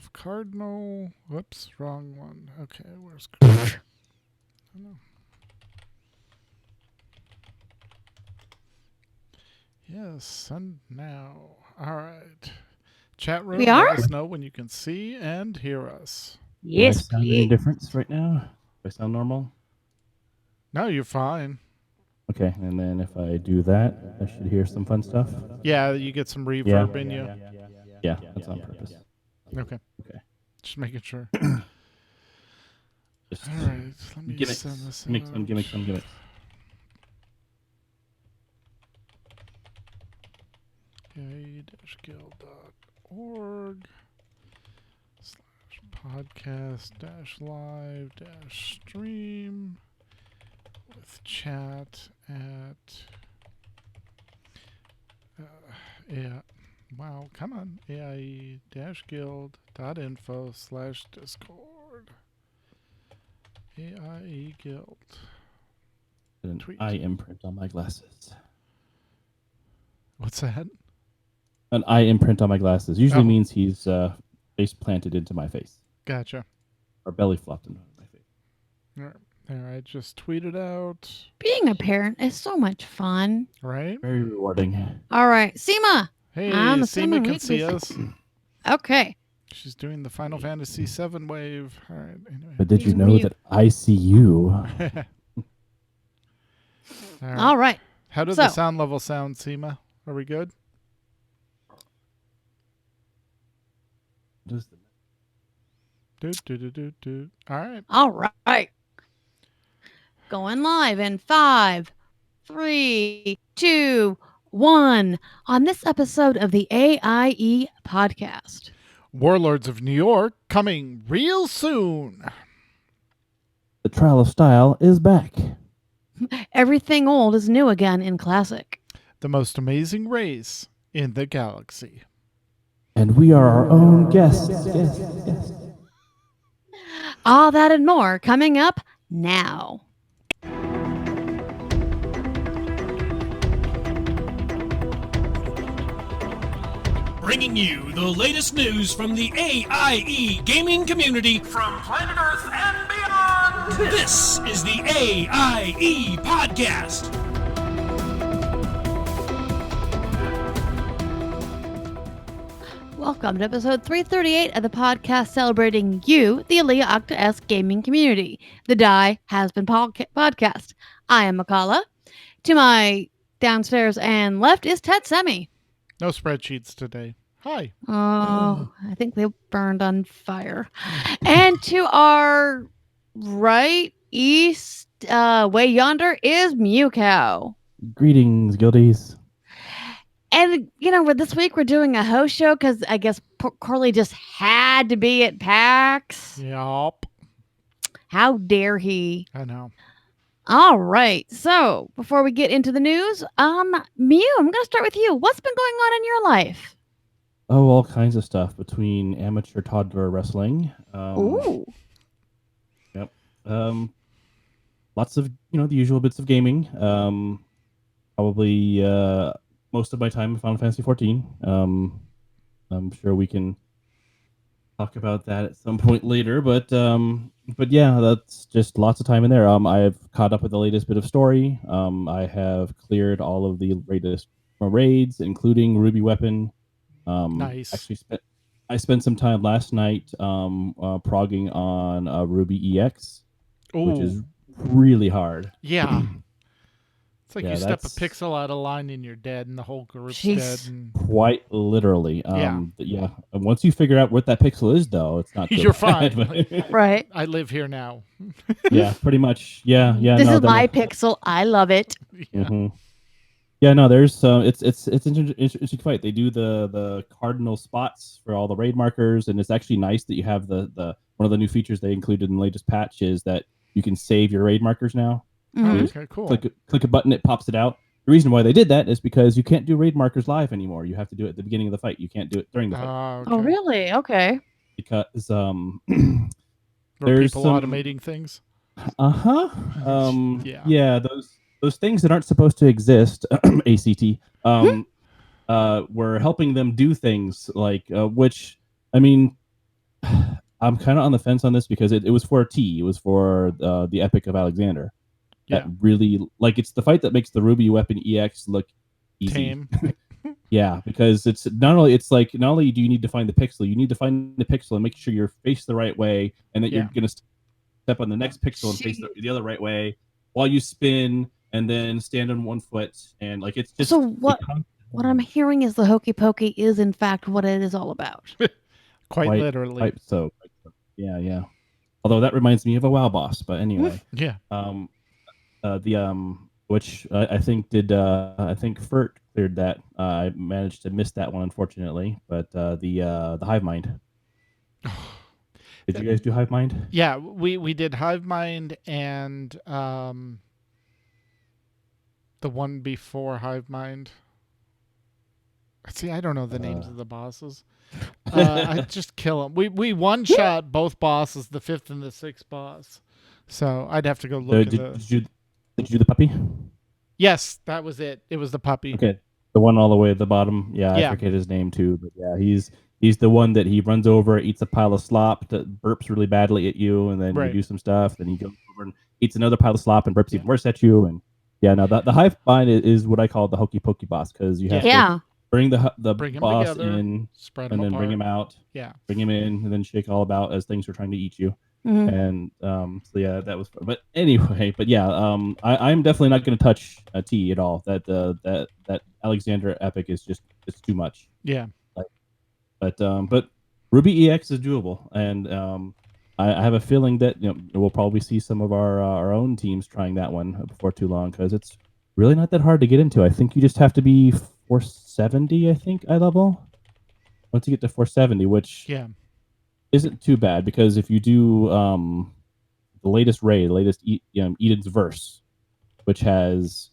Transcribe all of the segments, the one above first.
of Cardinal. Whoops, wrong one. Okay, where's Cardinal? Yes, send now. All right. Chat room, We are? let us know when you can see and hear us. Yes, Do I sound any please. difference right now? Do I sound normal? No, you're fine. Okay, and then if I do that, I should hear some fun stuff. Yeah, you get some reverb in you. Yeah, that's on purpose. Okay. Okay. Just making sure. Just All right, let me gimmicks, send this gimmicks, out. on gimmicks, on gimmicks. AIE-guild.org/podcast-live-stream with chat at yeah. Wow, come on. AIE-guild.info/discord. AIE Guild. An Tweet. eye imprint on my glasses. What's that? An eye imprint on my glasses usually Oh. means he's face planted into my face. Gotcha. Or belly flopped into my face. All right. There, I just tweeted out. Being a parent is so much fun. Right? Very rewarding. All right, Seema. Hey, I'm Seema assuming can we- see us. Okay. She's doing the Final Fantasy VII wave. All right. Anyway. But did He's you know mute. that I see you? All right. All right. How did So- the sound level sound, Seema? Are we good? Just Do. All right. All right. Going live in 5, 3, 2, 1 on this episode of the AIE Podcast. Warlords of New York coming real soon. the trial of style is back. Everything old is new again in Classic. The most amazing race in the galaxy. And we are our own guests. All that and more coming up now. Bringing you the latest news from the AIE gaming community from planet Earth and beyond. This is the AIE Podcast. Welcome to episode 338 of the podcast celebrating you, the Aaliyah Octa S gaming community, the Die Has Been podcast. I am Makala. To my downstairs and left is Ted Semi. No spreadsheets today. Hi. Oh, I think they burned on fire. And to our right, east, way yonder is Mew Cow. Greetings, guildies. And, this week we're doing a host show because I guess Corley just had to be at PAX. Yup. How dare he? I know. All right. So before we get into the news, Mew, I'm going to start with you. What's been going on in your life? Oh, all kinds of stuff between amateur toddler wrestling. Ooh. Lots of, the usual bits of gaming. Probably most of my time in Final Fantasy 14. I'm sure we can talk about that at some point later, but yeah, that's just lots of time in there. I've caught up with the latest bit of story. I have cleared all of the latest raids, including Ruby Weapon. Nice. Actually, I spent some time last night progging on Ruby EX, which Ooh. is really hard. Yeah. It's like Yeah, you step a that's- pixel out of line and you're dead and the whole group's Jeez. dead. And Quite literally. Yeah. Yeah. And once you figure out what that pixel is, though, it's not. so You're bad, fine. but- Right. I live here now. yeah, pretty much. Yeah. This no, is then- my pixel. I love it. Yeah. Mhm. Yeah, no, there's it's an interesting fight. They do the cardinal spots for all the raid markers, and it's actually nice that you have the one of the new features they included in the latest patch is that you can save your raid markers now. Mhm. Okay, cool. Click a button, it pops it out. The reason why they did that is because you can't do raid markers live anymore. You have to do it at the beginning of the fight. You can't do it during the fight Okay. Oh, really? Okay. because Were there's people some- automating things? yeah. Yeah. Those things that aren't supposed to exist, ACT, we're helping them do things like which I mean I'm kind of on the fence on this because it was for a T. It was for the Epic of Alexander. Yeah. That really, like, it's the fight that makes the Ruby Weapon EX look easy. Tame. Yeah, because it's not only do you need to find the pixel, you need to find the pixel and make sure you're faced the right way, and that Yeah. you're going to step on the next pixel and face the other right way while you spin and then stand on one foot, and like it's just So what I'm hearing is the hokey pokey is in fact what it is all about. Quite literally. quite so. Yeah. Although that reminds me of a WoW boss, but anyway. Yeah. Which I think I think Fert cleared that. I managed to miss that one, unfortunately. But the Hive Mind. Did you guys do Hive Mind? Yeah, we did Hive Mind and the one before Hive Mind. See, I don't know the names of the bosses. I just kill them. We one shot both bosses, the 5th and the 6th boss. So I'd have to go look Did you do the puppy? Yes, that was it. It was the puppy. Okay, the one all the way at the bottom. Yeah, I forget his name too, but yeah, he's the one that he runs over, eats a pile of slop, that burps really badly at you, and then you do some stuff. Then he goes over and eats another pile of slop and burps even worse at you. And yeah, no, the Hive Mind is what I call the hokey pokey boss, because you have to bring the bring him boss together, in, spread and him then apart. bring him out. Yeah, bring him in, and then shake all about as things are trying to eat you. Mm-hmm. And so yeah, that was fun. But anyway, I'm definitely not going to touch a T at all. That Alexander epic is just, it's too much. Yeah. But Ruby EX is doable, and I have a feeling that we'll probably see some of our own teams trying that one before too long, because it's really not that hard to get into. I think you just have to be 470, I think, eye level. Once you get to 470, which isn't too bad, because if you do the latest raid, the latest Eden's Verse, which has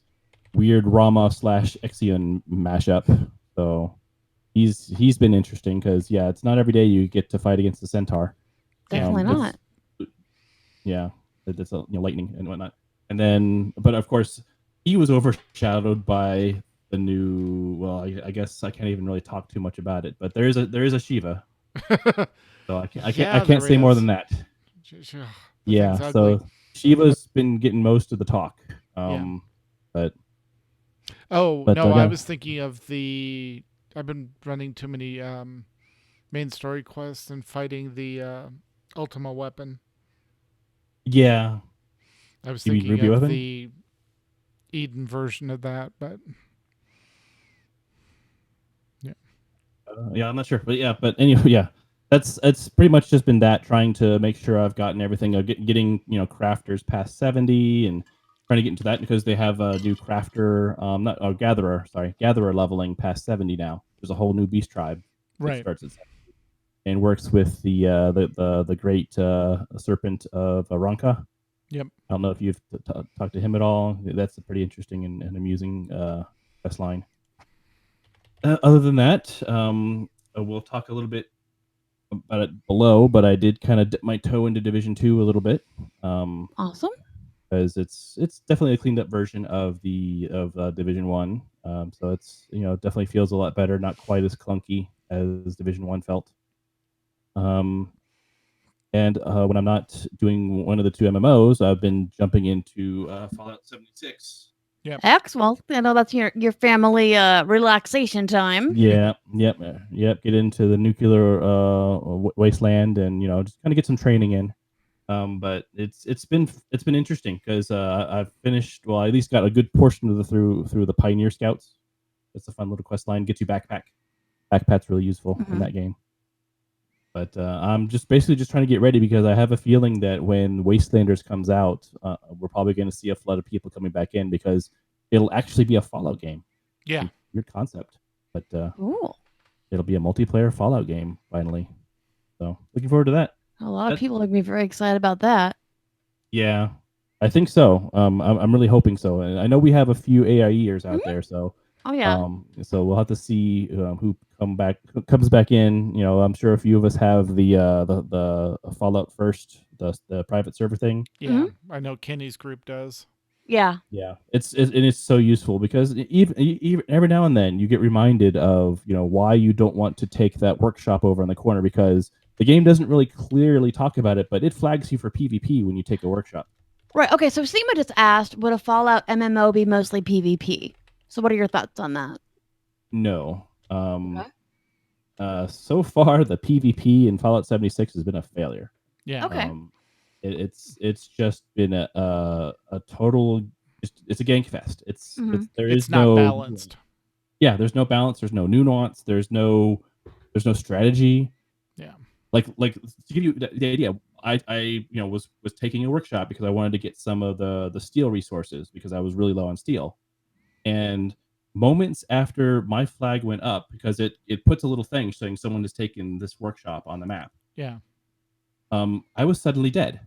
weird Rama / Exion mashup, so he's been interesting, because it's not every day you get to fight against the Centaur. Definitely not. Yeah, it's lightning and whatnot, and then but of course he was overshadowed by the new. Well, I guess I can't even really talk too much about it, but there is a Shiva. So I can't say more than that. Yeah, so Shiva's been getting most of the talk. But I was thinking of I've been running too many main story quests and fighting the Ultima weapon. Yeah. I was thinking of the Eden version of that, but I'm not sure, but anyway, it's pretty much just been that, trying to make sure I've gotten everything, getting crafters past 70, and trying to get into that, because they have a new crafter, gatherer leveling past 70 now. There's a whole new beast tribe that starts at 70 and works with the great serpent of Aranka. Yep. I don't know if you've talked to him at all. That's a pretty interesting and amusing quest line. Other than that, we'll talk a little bit about it below, but I did kind of dip my toe into Division 2 a little bit. Awesome. Because it's definitely a cleaned up version of Division 1. So it's definitely feels a lot better, not quite as clunky as Division 1 felt. And when I'm not doing one of the two MMOs, I've been jumping into Fallout 76. Yep. Well, I know that's your family relaxation time. Yep. Get into the nuclear wasteland, and just kind of get some training in. But it's been interesting, because I've finished. Well, I at least got a good portion of through the Pioneer Scouts. It's a fun little quest line. Gets you backpack. Backpack's really useful in that game. But I'm basically just trying to get ready, because I have a feeling that when Wastelanders comes out, we're probably going to see a flood of people coming back in, because it'll actually be a Fallout game. Yeah. Weird concept. But Cool. It'll be a multiplayer Fallout game, finally. So looking forward to that. A lot of people are going to be very excited about that. Yeah, I think so. I'm really hoping so. And I know we have a few AIEers out there, so... Oh, yeah. So we'll have to see who comes back in. I'm sure a few of us have the Fallout First, the private server thing. Yeah, I know Kenny's group does. Yeah. Yeah, it's so useful, because even every now and then you get reminded of why you don't want to take that workshop over in the corner, because The game doesn't really clearly talk about it, but it flags you for PvP when you take a workshop. Right. Okay. So Seema just asked, would a Fallout MMO be mostly PvP? So what are your thoughts on that? No. Okay. So far, the PvP in Fallout 76 has been a failure. Yeah. Okay. It's just been a total. It's a gank fest. There It's is not no balanced. Yeah, there's no balance. There's no nuance. There's no strategy. Yeah. Like to give you the idea, I was taking a workshop because I wanted to get some of the steel resources because I was really low on steel, and moments after my flag went up, because it puts a little thing saying someone has taken this workshop on the map. Yeah. I was suddenly dead,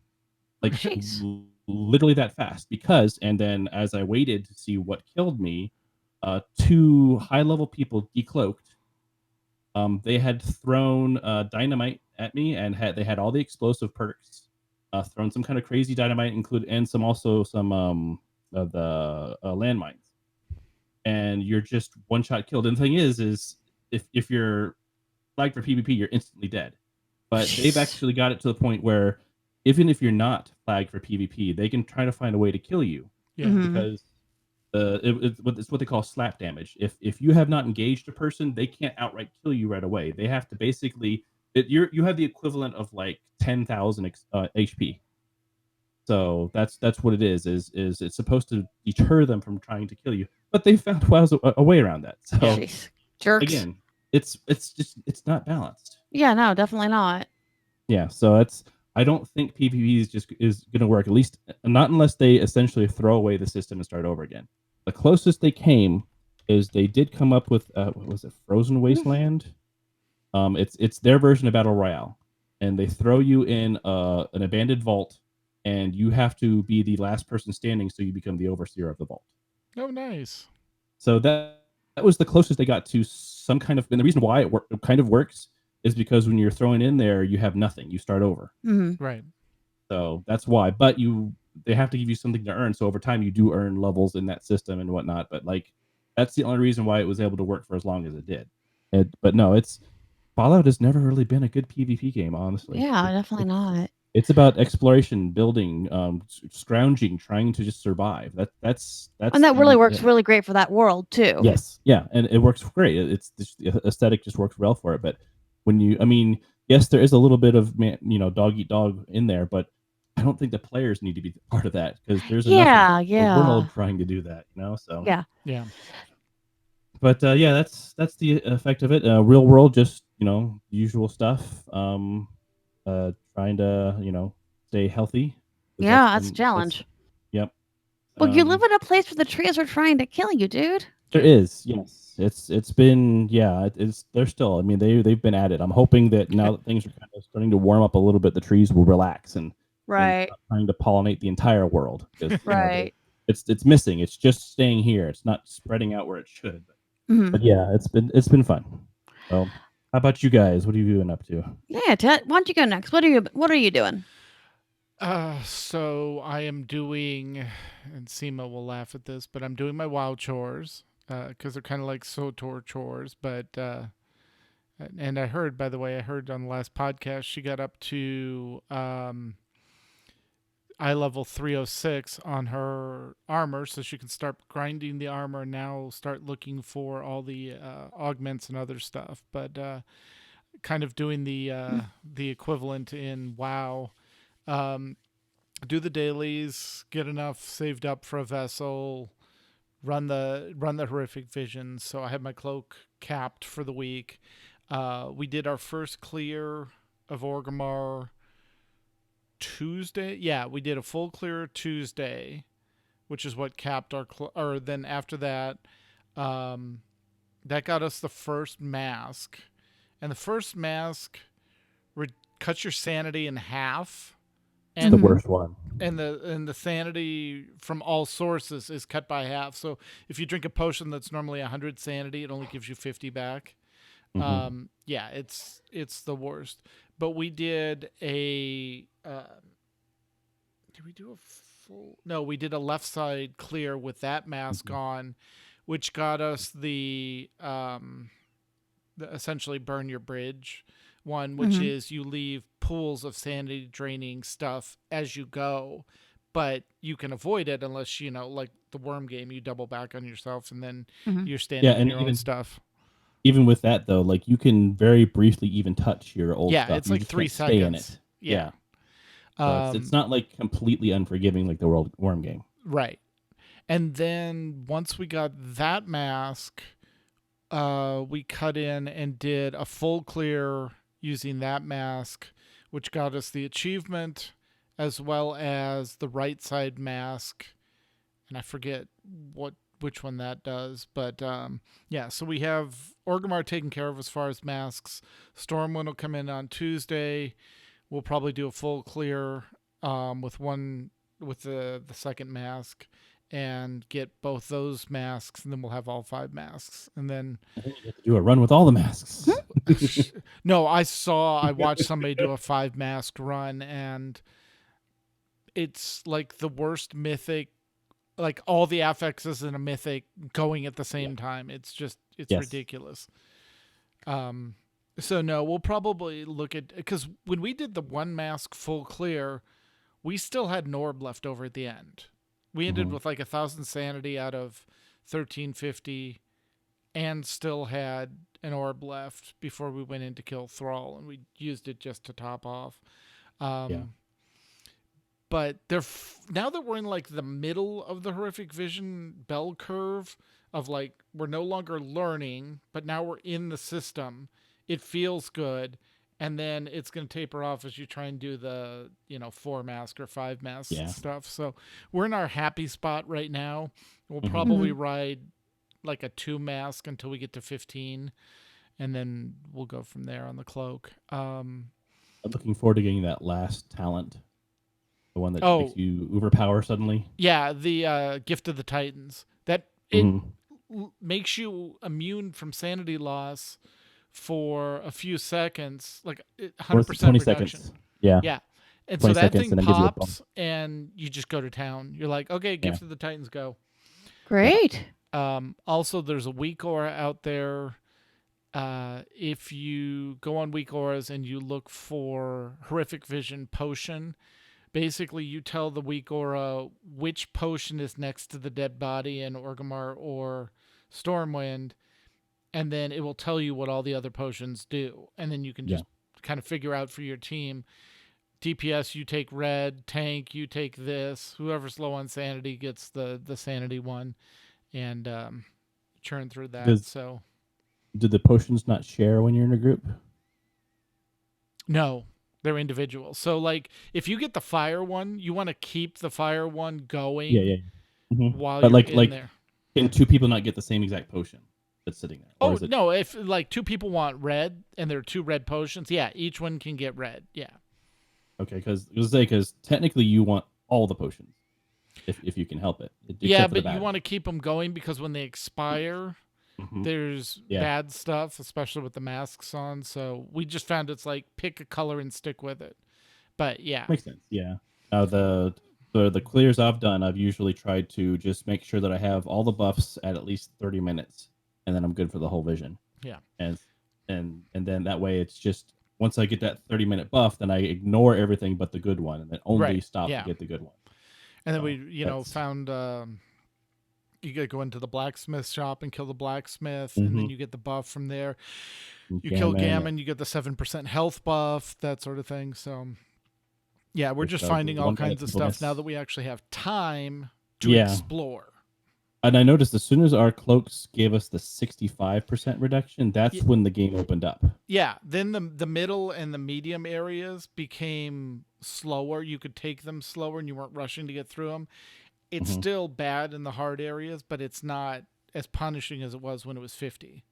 like Jeez. literally that fast. And then as I waited to see what killed me, two high level people decloaked. They had thrown dynamite at me, and they had all the explosive perks. Thrown some kind of crazy dynamite, and some of the landmines. And you're just one shot killed. And the thing is if you're flagged for PvP, you're instantly dead. But they've actually got it to the point where even if you're not flagged for PvP, they can try to find a way to kill you. Yeah. Because it's what they call slap damage. If you have not engaged a person, they can't outright kill you right away. They have to basically you have the equivalent of like 10,000 HP. So that's what it is it's supposed to deter them from trying to kill you, but they found a way around that. So Jeez. Jerks. again, it's not balanced. Yeah. No, definitely not. Yeah, so I don't think PvP is going to work, at least not unless they essentially throw away the system and start over again. The closest they came is they did come up with what was it, Frozen Wasteland? It's their version of Battle Royale, and they throw you in an abandoned vault, and you have to be the last person standing, so you become the overseer of the vault. Oh, nice. So that was the closest they got to some kind of. And the reason why it kind of works is because when you're thrown in there, you have nothing. You start over. Mm-hmm. Right. So that's why. But they have to give you something to earn. So over time, you do earn levels in that system and whatnot. But like, that's the only reason why it was able to work for as long as it did. But no, Fallout has never really been a good PvP game, honestly. Yeah, definitely not. It's about exploration, building, scrounging, trying to just survive. That's And that really works really great for that world too. Yes, yeah, and it works great. The aesthetic just works well for it. But yes, there is a little bit of dog eat dog in there, but I don't think the players need to be part of that because there's enough of the world trying to do that. So yeah. But that's the effect of it. Real world, just usual stuff. Trying to stay healthy. Yeah, that's a challenge. Yep. Well, you live in a place where the trees are trying to kill you, dude. There is, yes. It's been they're still. I mean, they've been at it. I'm hoping that now that things are kind of starting to warm up a little bit, the trees will relax and stop trying to pollinate the entire world. Right. It's missing. It's just staying here. It's not spreading out where it should. Mm-hmm. But yeah, it's been fun. So, how about you guys? What are you doing up to? Yeah, Ted, why don't you go next? What are you doing? So I am doing, and Seema will laugh at this, but I'm doing my WoW chores because they're kind of like SOTOR chores. But and I heard, by the way, on the last podcast she got up to eye level 306 on her armor, so she can start grinding the armor and now start looking for all the augments and other stuff. But kind of doing the equivalent in WoW. Do the dailies, get enough saved up for a vessel, run the horrific visions. So I have my cloak capped for the week. We did our first clear of Orgrimmar Tuesday. Yeah, we did a full clear Tuesday, which is what capped our or then after that, that got us the first mask, and the first mask cuts your sanity in half. And the worst one. And the sanity from all sources is cut by half. So if you drink a potion that's normally 100 sanity, it only gives you 50 back. Mm-hmm. Yeah, it's the worst. But we did a did we do a full? No, we did a left side clear with that mask on, which got us the essentially burn your bridge, one, which is you leave pools of sanity draining stuff as you go, but you can avoid it unless, like the worm game, you double back on yourself and then you're standing in your own stuff. Even with that, though, like you can very briefly even touch your old stuff. Yeah, it's you like just 3 can't seconds. stay in it. Yeah. So it's not like completely unforgiving like the worm game. Right. And then once we got that mask, we cut in and did a full clear using that mask, which got us the achievement as well as the right side mask. And I forget which one that does. But so we have Orgrimmar taken care of as far as masks. Stormwind will come in on Tuesday. We'll probably do a full clear with the second mask and get both those masks, and then we'll have all 5 masks. And then I think you have to do a run with all the masks. No, I watched somebody do a 5 mask run, and it's like the worst mythic, like all the affixes in a mythic going at the same time. It's ridiculous. So no, we'll probably look at, because when we did the 1 mask full clear, we still had an orb left over at the end. We ended with like 1,000 sanity out of 1,350 and still had an orb left before we went in to kill Thrall, and we used it just to top off. But now that we're in like the middle of the horrific vision bell curve of like, we're no longer learning, but now we're in the system. It feels good. And then it's going to taper off as you try and do the, 4 mask or 5 mask stuff. So we're in our happy spot right now. We'll probably ride like a 2 mask until we get to 15. And then we'll go from there on the cloak. I'm looking forward to getting that last talent. The one that makes you overpower suddenly. Yeah, the Gift of the Titans. That it makes you immune from sanity loss for a few seconds, like 100% 20 reduction. seconds. Yeah. And so that thing pops, and you just go to town. You're like, okay, Gift of the Titans, go. Great. Also, there's a weak aura out there. If you go on weak auras and you look for Horrific Vision Potion, basically you tell the weak aura which potion is next to the dead body in Orgrimmar or Stormwind, and then it will tell you what all the other potions do. And then you can just kind of figure out for your team, DPS, you take red, tank, you take this. Whoever's low on sanity gets the sanity one, and churn through that. Do the potions not share when you're in a group? No, they're individual. So like if you get the fire one, you want to keep the fire one going while you're in there. Can 2 people not get the same exact potion that's sitting there? No, if like 2 people want red and there are 2 red potions, each one can get red. Yeah. Okay, because technically you want all the potions if you can help it. But you want to keep them going because when they expire, there's bad stuff, especially with the masks on. So we just found it's like pick a color and stick with it. But yeah, makes sense. Yeah. The clears I've done, I've usually tried to just make sure that I have all the buffs at least 30 minutes, and then I'm good for the whole vision. Yeah. And then that way it's just once I get that 30-minute buff, then I ignore everything but the good one, and then only stop to get the good one. And then we found you gotta go into the blacksmith shop and kill the blacksmith, and then you get the buff from there. You kill Gammon, you get the 7% health buff, that sort of thing. So yeah, we're just finding all kinds of stuff now that we actually have time to explore. And I noticed as soon as our cloaks gave us the 65% reduction, that's when the game opened up. Yeah, then the middle and the medium areas became slower. You could take them slower and you weren't rushing to get through them. It's still bad in the hard areas, but it's not as punishing as it was when it was 50.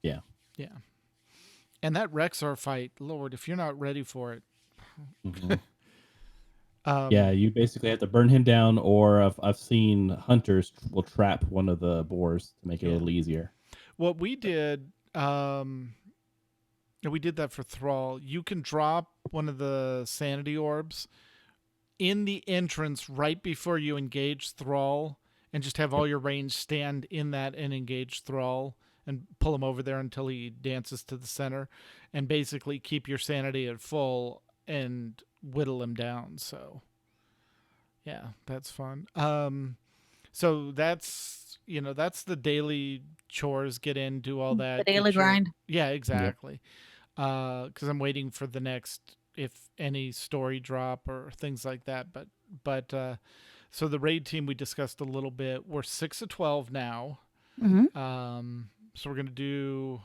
Yeah. Yeah. And that Rexar fight, Lord, if you're not ready for it. You basically have to burn him down, or I've seen hunters will trap one of the boars to make it a little easier. What we did, we did that for Thrall. You can drop one of the sanity orbs in the entrance right before you engage Thrall, and just have all your range stand in that and engage Thrall, and pull him over there until he dances to the center, and basically keep your sanity at full and whittle him down. So yeah, that's fun. So that's the daily chores. Get in, do all that. The daily get your- grind. Yeah, exactly. Because I'm waiting for the next, if any, story drop or things like that. But so the raid team we discussed a little bit. We're 6 of 12 now. Mm-hmm. So we're gonna do.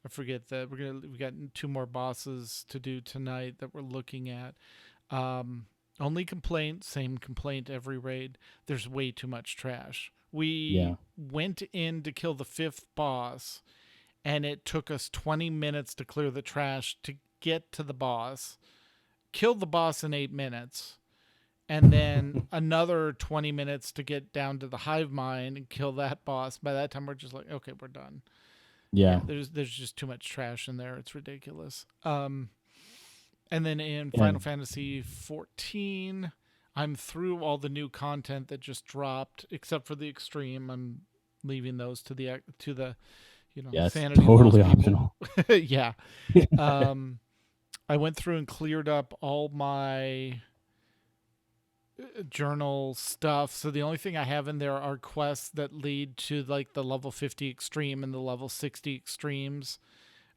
I forget that we got 2 more bosses to do tonight that we're looking at. Only complaint, same complaint every raid. There's way too much trash. We went in to kill the 5th boss, and it took us 20 minutes to clear the trash to get to the boss. Killed the boss in 8 minutes, and then another 20 minutes to get down to the hive mind and kill that boss. By that time, we're just like, okay, we're done. Yeah. There's just too much trash in there. It's ridiculous. And then in Final Fantasy 14, I'm through all the new content that just dropped, except for the extreme. I'm leaving those to the sanity totally loss people. optional. Yeah. I went through and cleared up all my journal stuff. So the only thing I have in there are quests that lead to like the level 50 extreme and the level 60 extremes.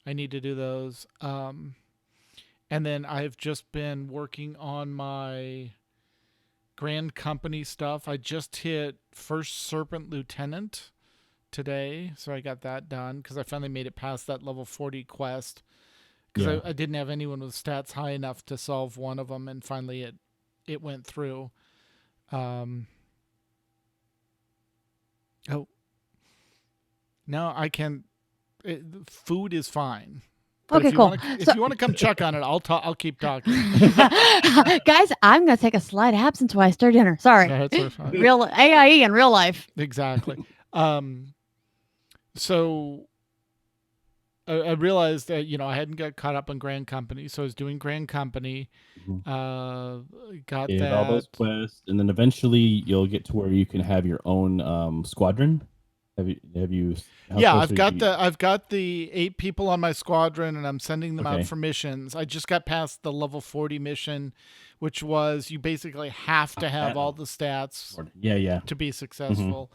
I need to do those. And then I've just been working on my Grand Company stuff. I just hit First Serpent Lieutenant today, so I got that done because I finally made it past that level 40 quest. Because I didn't have anyone with stats high enough to solve one of them, and finally it went through. No, I can. Food is fine. But Okay, cool. If you want to come check on it, I'll keep talking. Guys, I'm going to take a slight absence while I stir dinner. Sorry. No, that's fine. Real AIE in real life. Exactly. So I realized that, I hadn't got caught up on Grand Company, so I was doing Grand Company. Got Did that. all those quests, and then eventually you'll get to where you can have your own squadron. Have you? Yeah, I've got the 8 people on my squadron, and I'm sending them out for missions. I just got past the level 40 mission, which was you basically have to have all the stats to be successful.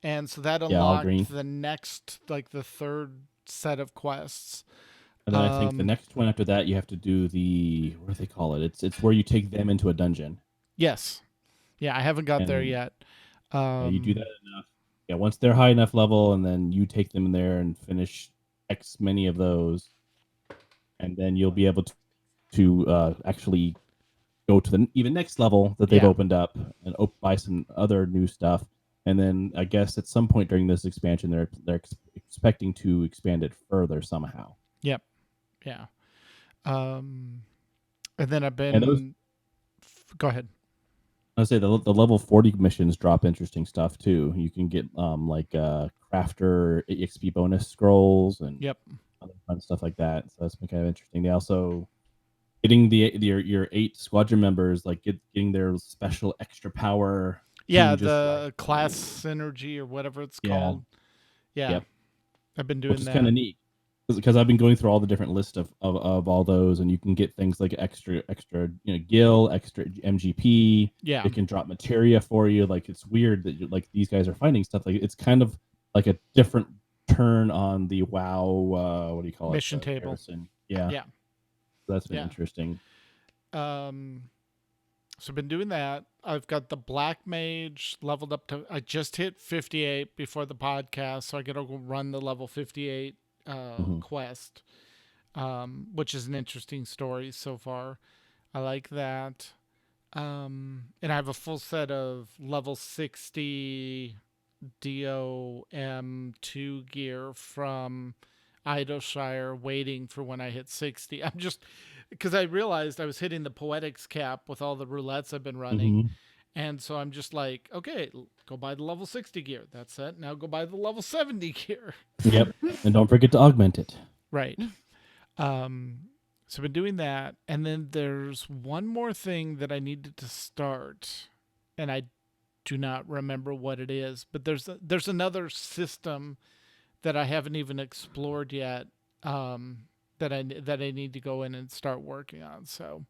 And so that unlocked the next, like the 3rd set of quests. And then I think the next one after that, you have to do the, what do they call it? It's where you take them into a dungeon. Yes. Yeah, I haven't got there yet. You do that enough. Yeah, once they're high enough level, and then you take them in there and finish X many of those, and then you'll be able to actually go to the even next level that they've opened up and buy some other new stuff. And then I guess at some point during this expansion, they're expecting to expand it further somehow. Yep. Yeah. And then I've been. Go ahead. I'll say the level 40 missions drop interesting stuff too. You can get crafter EXP bonus scrolls and other fun stuff like that. So that's been kind of interesting. They also getting your 8 squadron members, like getting their special extra power. Yeah, the class synergy or whatever it's called. Yeah. Yep. I've been doing Which is that. kind of neat. Because I've been going through all the different lists of all those, and you can get things like extra gil, extra MGP. Yeah, it can drop materia for you. Like, it's weird that like these guys are finding stuff. Like, it's kind of like a different turn on the WoW. What do you call mission it? table. Yeah. So that's been interesting. So I've been doing that. I've got the Black Mage leveled up to. I just hit 58 before the podcast, so I got to go run the level 58. Quest, which is an interesting story so far. I like that. And I have a full set of level 60 DOM2 gear from Idleshire waiting for when I hit 60. I'm just, because I realized I was hitting the poetics cap with all the roulettes I've been running. And so I'm just like, okay, go buy the level 60 gear. That's it. Now go buy the level 70 gear. Yep. And don't forget to augment it. Right. So I've been doing that. And then there's one more thing that I needed to start. And I do not remember what it is. But there's another system that I haven't even explored yet. That I need to go in and start working on. So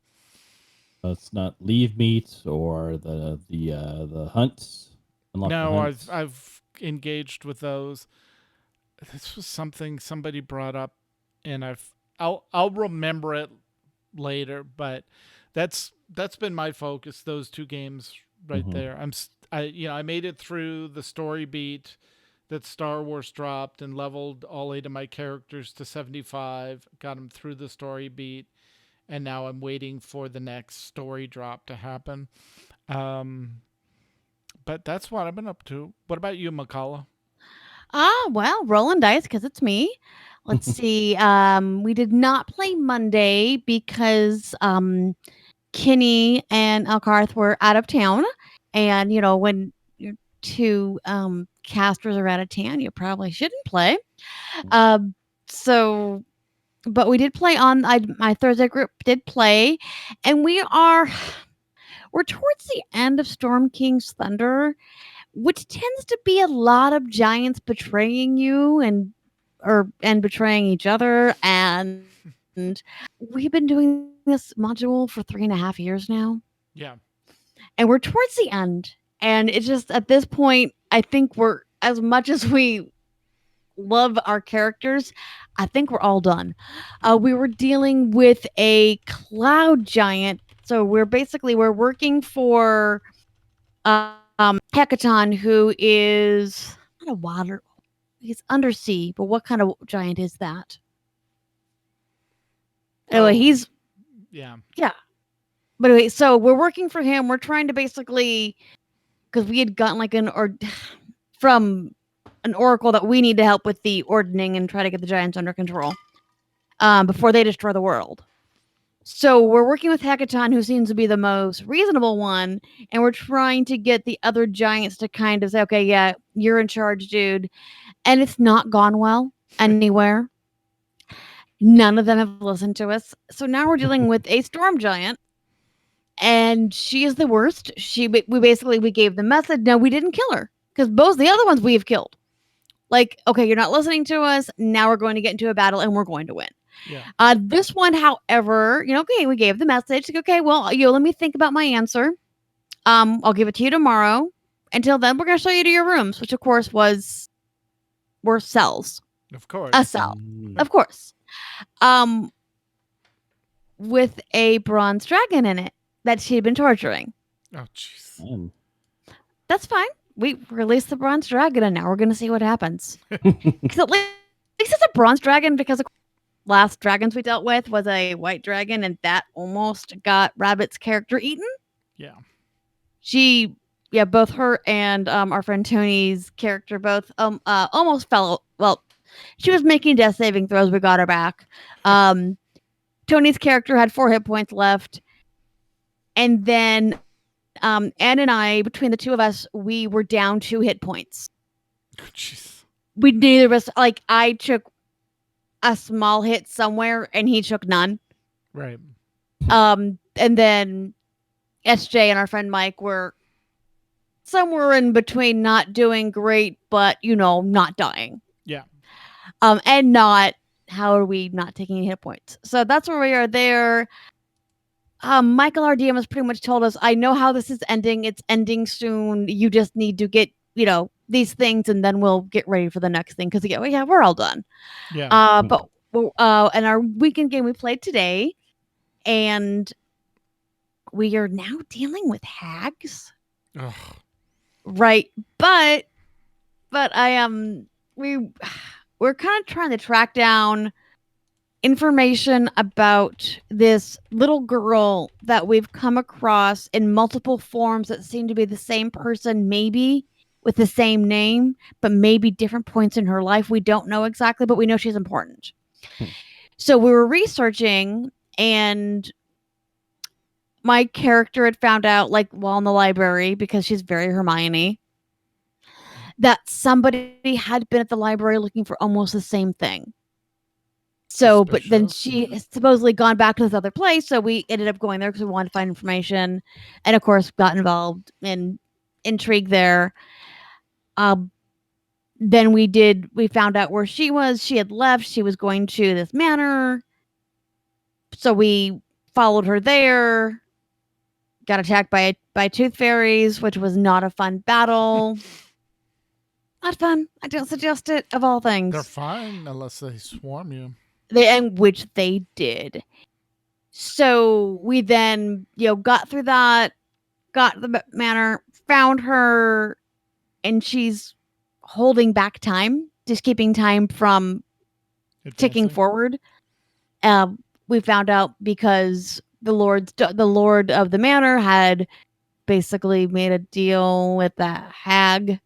It's not leave meat or the hunts. Unlock the no, hunts. I've engaged with those. This was something somebody brought up, and I'll remember it later. But that's been my focus. Those two games right Mhm. there. I made it through the story beat that Star Wars dropped and leveled all 8 of my characters to 75. Got them through the story beat, and now I'm waiting for the next story drop to happen. Um, but that's what I've been up to. What about you, McCullough? Well, rolling dice because it's me. Let's see. We did not play Monday because Kinney and Elkarth were out of town, and when your two casters are out of town, you probably shouldn't play. Um, so, but we did play on. My Thursday group did play, and we're towards the end of Storm King's Thunder, which tends to be a lot of giants betraying you and betraying each other. And we've been doing this module for 3.5 years now, Yeah. and we're towards the end. And it's just at this point, I think we're as much as we love our characters, I think we're all done. We were dealing with a cloud giant, so we're working for Hecaton, who is not a water. He's undersea, but what kind of giant is that? Anyway, he's Yeah. But anyway, so we're working for him. We're trying to basically, because we had gotten from an oracle that we need to help with the ordening and try to get the giants under control before they destroy the world. So we're working with Hecaton, who seems to be the most reasonable one, and we're trying to get the other giants to kind of say, okay, yeah, you're in charge, dude. And it's not gone well anywhere. None of them have listened to us. So now we're dealing with a storm giant, and she is the worst. We gave the message. No, we didn't kill her because both the other ones we have killed. Like, okay, you're not listening to us. Now we're going to get into a battle and we're going to win. Yeah. This one, however, okay, we gave the message. Like, okay, well, let me think about my answer. I'll give it to you tomorrow. Until then, we're going to show you to your rooms, which of course were cells. Of course. A cell, of course. With a bronze dragon in it that she had been torturing. Oh, jeez. That's fine. We released the bronze dragon, and now we're going to see what happens. Because at least it's a bronze dragon, because the last dragons we dealt with was a white dragon, and that almost got Rabbit's character eaten. Yeah. Both her and our friend Tony's character both almost fell. Well, she was making death saving throws. We got her back. Tony's character had 4 hit points left, and then Anne and I, between the two of us, we were down 2 hit points. Oh, jeez. We neither of us, I took a small hit somewhere, and he took none. Right. And then SJ and our friend Mike were somewhere in between, not doing great, but not dying. Yeah. And not, how are we not taking any hit points? So that's where we are there. Michael, our DM, has pretty much told us, I know how this is ending. It's ending soon. You just need to get, these things, and then we'll get ready for the next thing. Because we're all done. Yeah. But and our weekend game we played today, and we are now dealing with hags. Ugh. Right, but we're kind of trying to track down information about this little girl that we've come across in multiple forms that seem to be the same person, maybe with the same name, but maybe different points in her life. We don't know exactly, but we know she's important. So we were researching, and my character had found out, while in the library, because she's very Hermione, that somebody had been at the library looking for almost the same thing. So, but then she has supposedly gone back to this other place. So we ended up going there because we wanted to find information, and of course got involved in intrigue there. then we found out where she was. She had left. She was going to this manor. So we followed her there. Got attacked by tooth fairies, which was not a fun battle. Not fun. I don't suggest it, of all things. They're fine unless they swarm you. Which they did. So we then, got through that, got to the manor, found her, and she's holding back time, just keeping time from ticking Advancing. forward. We found out because the lord of the manor had basically made a deal with the hag,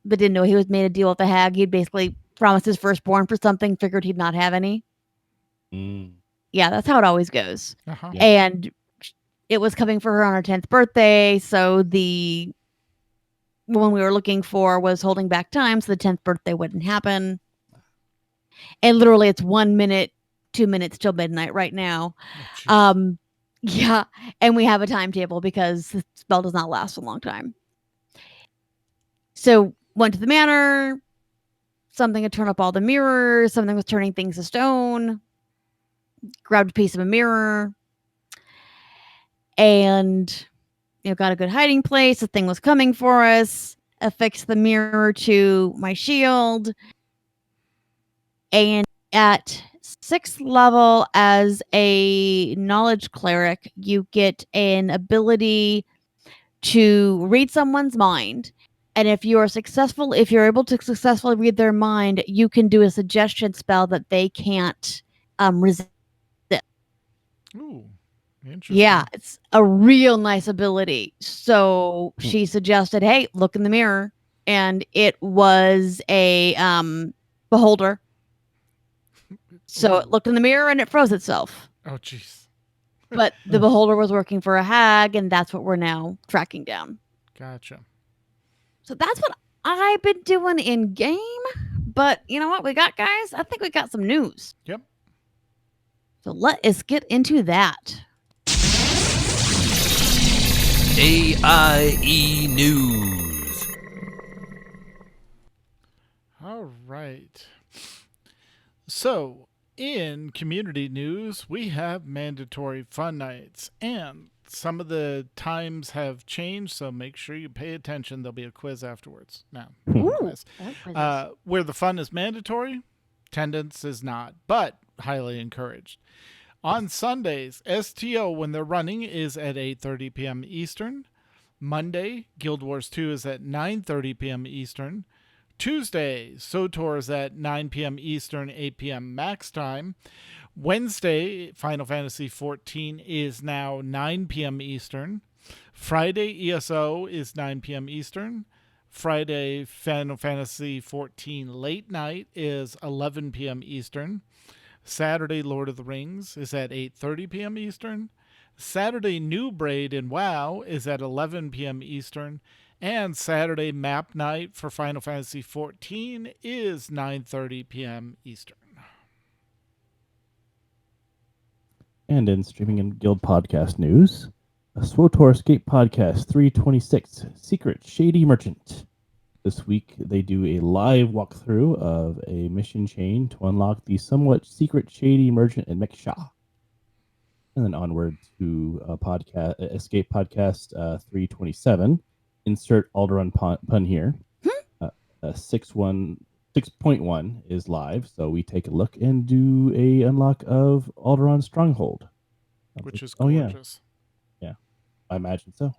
but didn't know he was made a deal with the hag. He'd basically promised his firstborn for something, figured he'd not have any. Yeah, that's how it always goes. Uh-huh. Yeah. And it was coming for her on her 10th birthday, so the one we were looking for was holding back time, so the 10th birthday wouldn't happen. And literally it's 1 minute, 2 minutes till midnight right now. Oh, jeez. Yeah, and we have a timetable because the spell does not last a long time. So went to the manor. Something had turned up all the mirrors. Something was turning things to stone. Grabbed a piece of a mirror. And, got a good hiding place. The thing was coming for us. Affixed the mirror to my shield. And at 6th level as a knowledge cleric, you get an ability to read someone's mind. And if you're able to successfully read their mind, you can do a suggestion spell that they can't resist. Ooh, interesting. Yeah, it's a real nice ability. So she suggested, hey, look in the mirror. And it was a beholder. So it looked in the mirror and it froze itself. Oh, jeez. But the beholder was working for a hag, and that's what we're now tracking down. Gotcha. So that's what I've been doing in game. But you know what we got, guys? I think we got some news. Yep. So let us get into that. AIE News. All right. So, in community news, we have mandatory fun nights, and some of the times have changed, so make sure you pay attention. There'll be a quiz afterwards. Now, quiz. Where the fun is mandatory, attendance is not, but highly encouraged. On Sundays, STO, when they're running, is at 8:30 p.m. Eastern. Monday, Guild Wars 2 is at 9:30 p.m. Eastern. Tuesday, SOTOR is at 9 p.m. Eastern, 8 p.m. max time. Wednesday, Final Fantasy XIV is now 9 p.m. Eastern. Friday, ESO is 9 p.m. Eastern. Friday, Final Fantasy XIV Late Night is 11 p.m. Eastern. Saturday, Lord of the Rings is at 8:30 p.m. Eastern. Saturday, New Braid in WoW is at 11 p.m. Eastern. And Saturday map night for Final Fantasy XIV is 9:30 p.m. Eastern. And in Streaming and Guild podcast news, a SWTOR Escape Podcast 326, Secret Shady Merchant. This week, they do a live walkthrough of a mission chain to unlock the somewhat secret shady merchant in Meksha. And then onward to Escape Podcast 327. Insert Alderaan pun here. 6.1 is live, so we take a look and do a unlock of Alderaan Stronghold. Which is Oh, gorgeous. Yeah, I imagine so.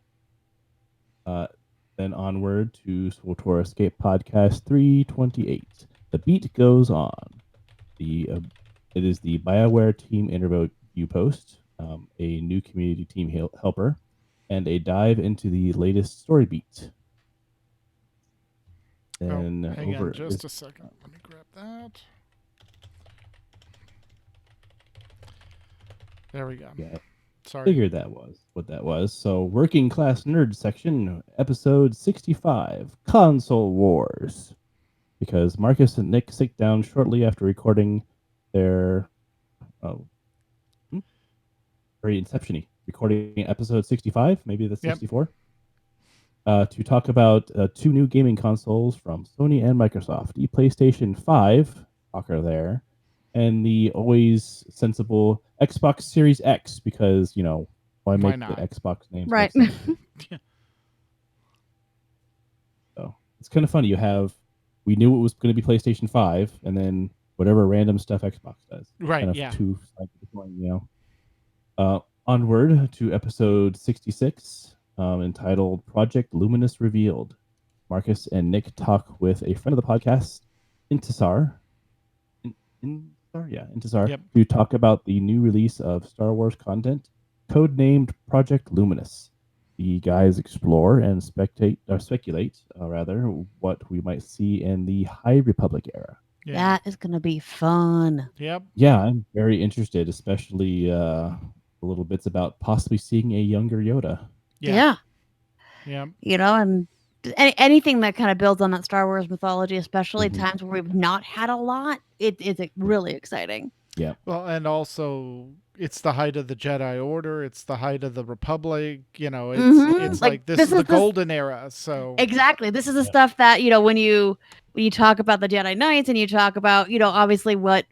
Then onward to SWTOR Escape Podcast 328. The beat goes on. It is the BioWare team interview post, a new community team helper, and a dive into the latest story beat. Then hang on just a second. Let me grab that. There we go. Yeah, Sorry. figured that was what that was. So, Working Class Nerd section, episode 65, Console Wars. Because Marcus and Nick sit down shortly after recording their very Inception-y. Recording episode 65, maybe the 64. to talk about two new gaming consoles from Sony and Microsoft: the PlayStation 5, talker there, and the always sensible Xbox Series X, because why make not? the Xbox name Right. so sensitive? So it's kind of funny. We knew it was going to be PlayStation 5, and then whatever random stuff Xbox does. Right, Kind of yeah. two sides of the coin, Onward to episode 66, entitled Project Luminous Revealed. Marcus and Nick talk with a friend of the podcast, Intisar. Intisar, Yep. to talk about the new release of Star Wars content, codenamed Project Luminous. The guys explore and speculate, what we might see in the High Republic era. Yeah. That is going to be fun. Yep. Yeah, I'm very interested, especially the little bits about possibly seeing a younger Yoda. Yeah. Yep. And anything that kind of builds on that Star Wars mythology, especially Mhm. times where we've not had a lot, it is really exciting. Yeah. Well, and also it's the height of the Jedi Order. It's the height of the Republic. It's like this is the golden era. So exactly, this is the stuff that when you talk about the Jedi Knights and you talk about obviously what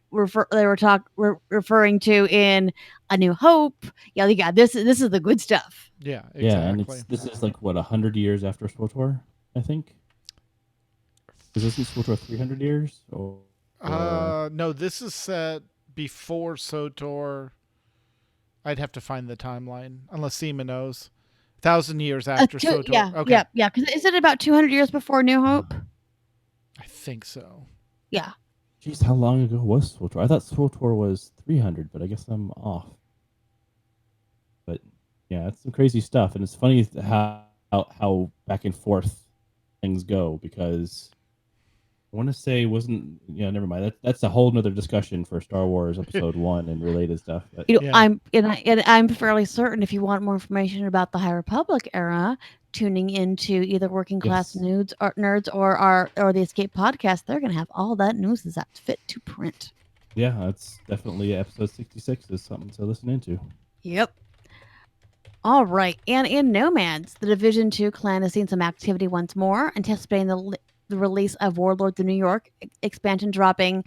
they were referring to in A New Hope. Yeah, this is the good stuff. yeah, exactly. Yeah, and this is like 100 years after SWTOR, I think. Because isn't SWTOR 300 years? No, this is set before SOTOR. I'd have to find the timeline, unless Seema knows. 1,000 years after SOTOR. Yeah, Okay. yeah. Because is it about 200 years before New Hope? I think so. Yeah. Jeez, how long ago was SWTOR? I thought SWTOR was 300, but I guess I'm off. But yeah, it's some crazy stuff, and it's funny how back and forth things go, because I want to say never mind. That's a whole nother discussion for Star Wars Episode 1 and related stuff. But Yeah. I'm fairly certain if you want more information about the High Republic era, tuning into either Working Class Nerds or the Escape Podcast, they're going to have all that news that's fit to print. Yeah, that's definitely episode 66 is something to listen into. Yep. All right. And in Nomads, the Division 2 clan has seen some activity once more, anticipating the release of Warlords of New York expansion dropping,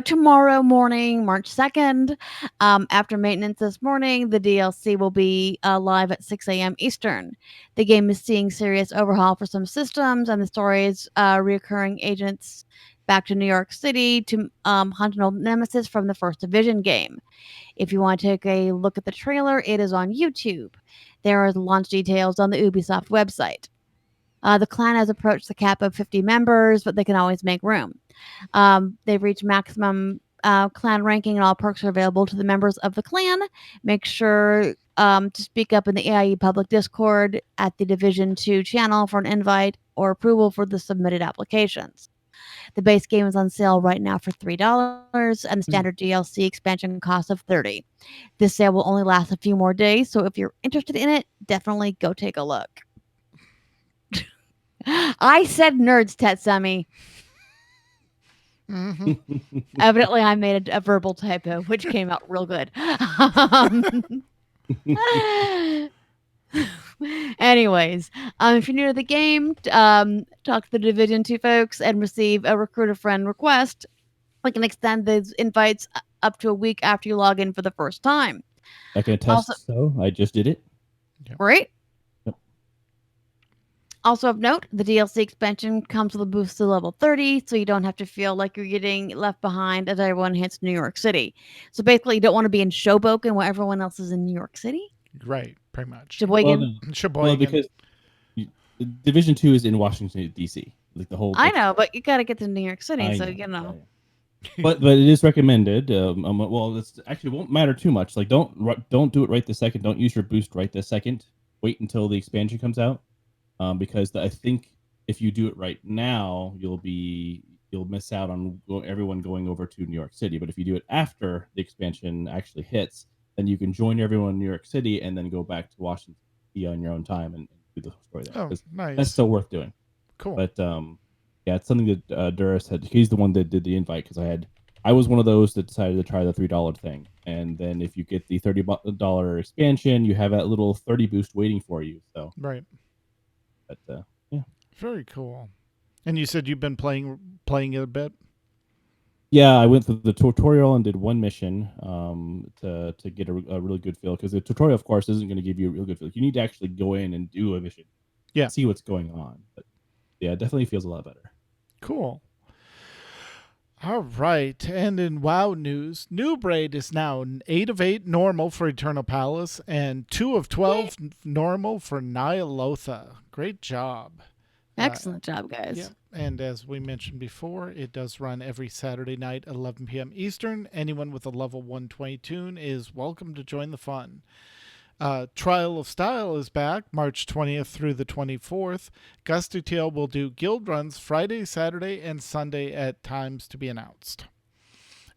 tomorrow morning, March 2nd. After maintenance this morning, the DLC will be live at 6 a.m. Eastern. The game is seeing serious overhaul for some systems, and the story is reoccurring agents back to New York City to hunt an old nemesis from the first Division game. If you want to take a look at the trailer, it is on YouTube. There are launch details on the Ubisoft website. The clan has approached the cap of 50 members, but they can always make room. They've reached maximum clan ranking, and all perks are available to the members of the clan. Make sure to speak up in the AIE public Discord at the Division 2 channel for an invite or approval for the submitted applications. The base game is on sale right now for $3, and the standard DLC expansion costs of $30. This sale will only last a few more days, so if you're interested in it, definitely go take a look. I said nerds, Tetsumi. Mm-hmm. Evidently, I made a verbal typo, which came out real good. Anyways, if you're new to the game, talk to the Division 2 folks and receive a recruit a friend request. We can extend those invites up to a week after you log in for the first time. I can attest, I just did it. Great. Yep. Also of note, the DLC expansion comes with a boost to level 30, so you don't have to feel like you're getting left behind as everyone hits New York City. So basically, you don't want to be in Showboken while everyone else is in New York City. Right, pretty much. Sheboygan. Well, because Division 2 is in Washington, D.C. Like the whole. I know, but you got to get to New York City, I so know. But it is recommended. Well, it actually won't matter too much. Like don't do it right this second. Don't use your boost right this second. Wait until the expansion comes out, because I think if you do it right now, you'll miss out on everyone going over to New York City. But if you do it after the expansion actually hits, then you can join everyone in New York City and then go back to Washington on your own time and do the story there. Oh, nice. That's still worth doing. Cool. But yeah, it's something that Duras had. He's the one that did the invite, because I was one of those that decided to try the $3 thing. And then if you get the $30 expansion, you have that little 30 boost waiting for you. So right. But yeah. Very cool. And you said you've been playing it a bit? Yeah, I went through the tutorial and did one mission to get a really good feel, because the tutorial, of course, isn't going to give you a real good feel. You need to actually go in and do a mission, Yeah. see what's going on. But yeah, it definitely feels a lot better. Cool. All right. And in WoW news, New Braid is now an 8 of 8 normal for Eternal Palace and 2 of 12 normal for Nyalotha. Great job. Excellent job, guys. Yeah. And as we mentioned before, it does run every Saturday night, 11 p.m. Eastern. Anyone with a level 120 tune is welcome to join the fun. Trial of Style is back March 20th through the 24th. Gusty Tail will do guild runs Friday, Saturday, and Sunday at times to be announced.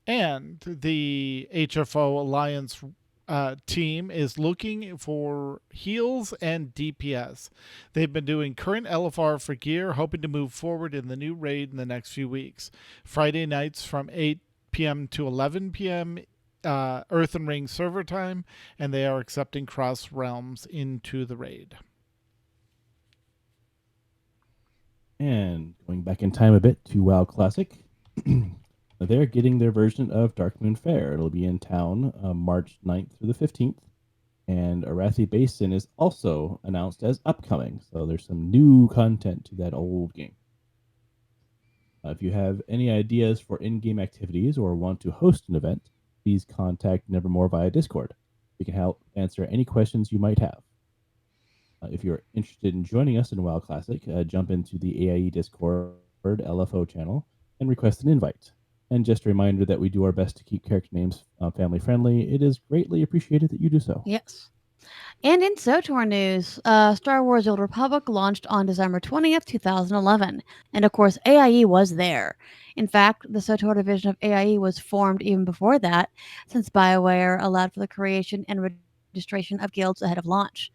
And the HFO Alliance team is looking for heals and DPS. They've been doing current LFR for gear, hoping to move forward in the new raid in the next few weeks. Friday nights from 8 p.m. to 11 p.m. Earthen Ring server time, and they are accepting cross realms into the raid. And going back in time a bit to WoW Classic, they're getting their version of Darkmoon Fair. It'll be in town March 9th through the 15th. And Arathi Basin is also announced as upcoming. So there's some new content to that old game. If you have any ideas for in-game activities or want to host an event, please contact Nevermore via Discord. We can help answer any questions you might have. If you're interested in joining us in WoW Classic, jump into the AIE Discord LFO channel and request an invite. And just a reminder that we do our best to keep character names family friendly. It is greatly appreciated that you do so. Yes. And in SOTOR news, Star Wars The Old Republic launched on December 20th, 2011. And of course, AIE was there. In fact, the SOTOR division of AIE was formed even before that, since BioWare allowed for the creation and registration of guilds ahead of launch.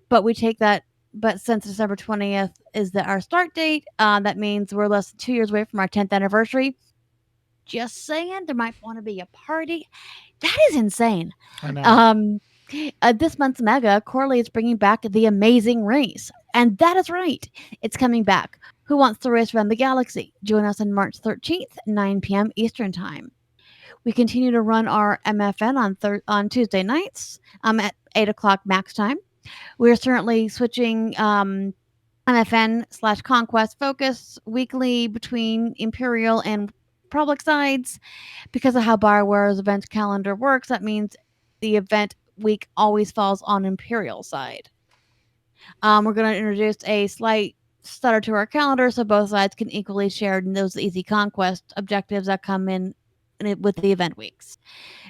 But since December 20th is our start date, that means we're less than 2 years away from our 10th anniversary. Just saying, there might want to be a party. That is insane. I know. This month's Mega, Corley is bringing back the Amazing Race. And that is right. It's coming back. Who wants to race around the galaxy? Join us on March 13th, 9 p.m. Eastern Time. We continue to run our MFN on Tuesday nights at 8 o'clock max time. We're certainly switching MFN/Conquest focus weekly between Imperial and Republic sides because of how BioWare's event calendar works. That means the event week always falls on Imperial side. We're going to introduce a slight stutter to our calendar so both sides can equally share in those easy conquest objectives that come in with the event weeks.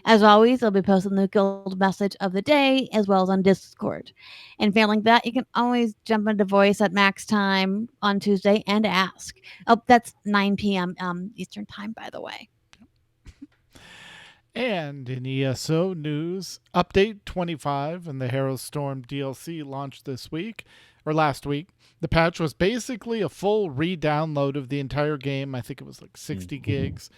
As always, I'll be posting the guild message of the day as well as on Discord. And failing that, you can always jump into voice at max time on Tuesday and ask. Oh, that's 9 p.m. Eastern time, by the way. And in ESO news, Update 25 and the Hero Storm DLC launched last week. The patch was basically a full re-download of the entire game. I think it was like 60 gigs.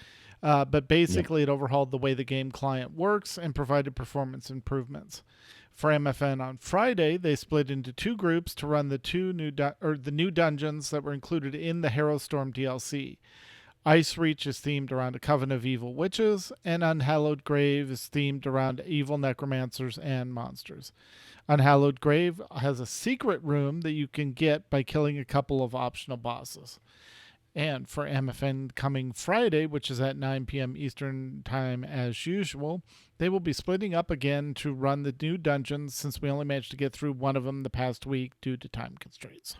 But basically, It overhauled the way the game client works and provided performance improvements. For MFN on Friday, they split into two groups to run the new dungeons that were included in the Hero Storm DLC. Ice Reach is themed around a coven of evil witches, and Unhallowed Grave is themed around evil necromancers and monsters. Unhallowed Grave has a secret room that you can get by killing a couple of optional bosses. And for MFN coming Friday, which is at 9 p.m. Eastern Time as usual, they will be splitting up again to run the new dungeons since we only managed to get through one of them the past week due to time constraints.